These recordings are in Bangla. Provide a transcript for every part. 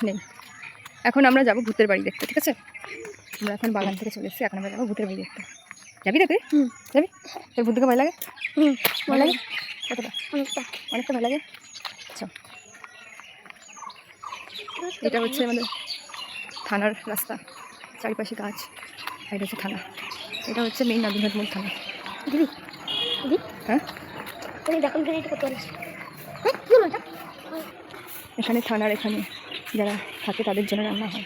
নেই। এখন আমরা যাবো ভূতের বাড়ি দেখতে, ঠিক আছে? আমরা এখন বাগান থেকে চলে এসেছি, এখন আমরা যাবো ভূতের বাড়ি দেখতে। যাবি তো তুই? যাবি? তোর ভূত দেখে ভয় লাগে? ভয় লাগে কতটা? অনেকটা ভয় লাগে। আচ্ছা, এটা হচ্ছে আমাদের থানার রাস্তা, চারিপাশে গাছ, এটা হচ্ছে থানা। এটা হচ্ছে মেইন নদীঘাট মোড় থানা। দিদি দিদি, হ্যাঁ এখানে থানার এখানে যারা থাকে তাদের জন্য রান্না হয়।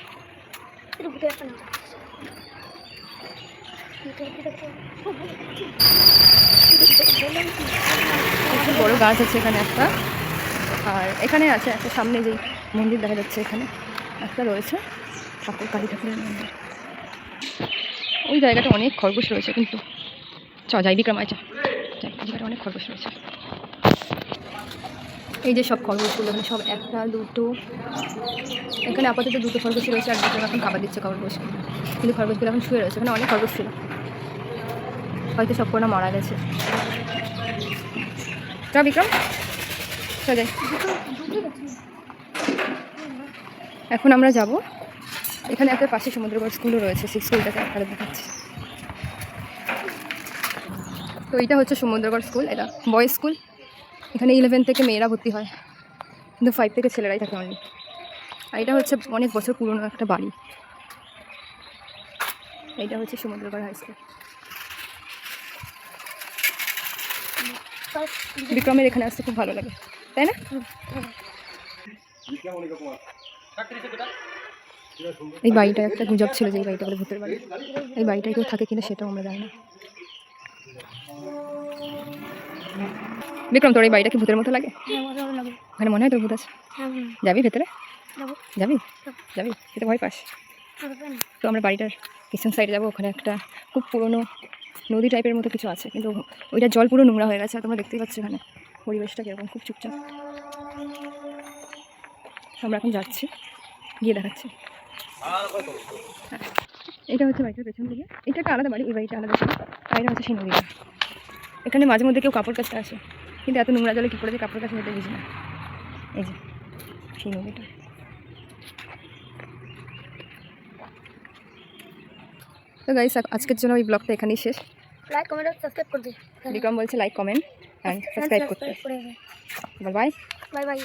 বড় গাছ আছে এখানে একটা, আর এখানে আছে একটা সামনে যেই মন্দির দেখা যাচ্ছে, এখানে একটা রয়েছে ঠাকুর, কালী ঠাকুরের মন্দির। ওই জায়গাটা অনেক খরগোশ রয়েছে কিন্তু, যাই বিক্রম আয়, জায়গাটা অনেক খরগোশ রয়েছে। এই যে সব খরগোশগুলো, মানে সব একটা দুটো, এখানে আপাতত দুটো খরগোশ রয়েছে, আর দুটো এখন খাবার দিচ্ছে খরগোশকে, কিন্তু খরগোশগুলো এখন শুয়ে রয়েছে। এখানে অনেক খরগোশ ছিল, হয়তো সব কোনো মারা গেছে। চল বিক্রম, চল যাই। এখন আমরা যাব, এখানে একটা পাশে সমুদ্রগড় স্কুলও রয়েছে, সেই স্কুলটাকে আপনাদের দেখাচ্ছি। তো এইটা হচ্ছে সমুদ্রগড় স্কুল, এটা বয়েজ স্কুল। এখানে 11 থেকে মেয়েরা ভর্তি হয়, কিন্তু 5 থেকে ছেলেরাই থাকে অনলি। আর এটা হচ্ছে অনেক বছর পুরনো একটা বাড়ি। এইটা হচ্ছে সমুদ্রগড় হাই স্কুল। বিক্রমের এখানে আসতে খুব ভালো লাগে, তাই না? এই বাড়িটা একটা গুজব ছিল যে এই বাড়িটা বলে ভূতের বাড়ি। এই বাড়িটায় কেউ থাকে কিনা সেটাও আমরা জানি না। বিক্রম, তোর এই বাড়িটা কি ভূতের মতো লাগে? ওখানে মনে হয় তোর ভূত আছে? যাবি ভেতরে? যাবি যাবি সেটা ভয় পাস? তো আমরা বাড়িটার কিচেন সাইডে যাবো, ওখানে একটা খুব পুরনো নদী টাইপের মতো কিছু আছে, কিন্তু ওইটা জল পুরো নোংরা হয়ে গেছে। আর তোমরা দেখতেই পাচ্ছ এখানে পরিবেশটা কীরকম, খুব চুপচাপ। আমরা এখন যাচ্ছি, গিয়ে দেখাচ্ছি। এটা হচ্ছে বাড়িটার পেছন দিকে, এটা একটা আলাদা বাড়ি, এই বাড়িটা আলাদা ছিল। আর এটা হচ্ছে সেই নদীটা। এখানে মাঝে মধ্যে কেউ কাপড় কাচতে আসে, কিন্তু এত নোংরা জলে কী করে যে কাপড় কাচতে যেতে বুঝি না। এই যে সেই নদীটা। তো গাইস, আজকের জন্য এই ব্লগটা এখানেই শেষ। লাইক কমেন্ট সাবস্ক্রাইব করতে। বিক্রম বলছে লাইক কমেন্ট অ্যান্ড সাবস্ক্রাইব করতে। Bye bye.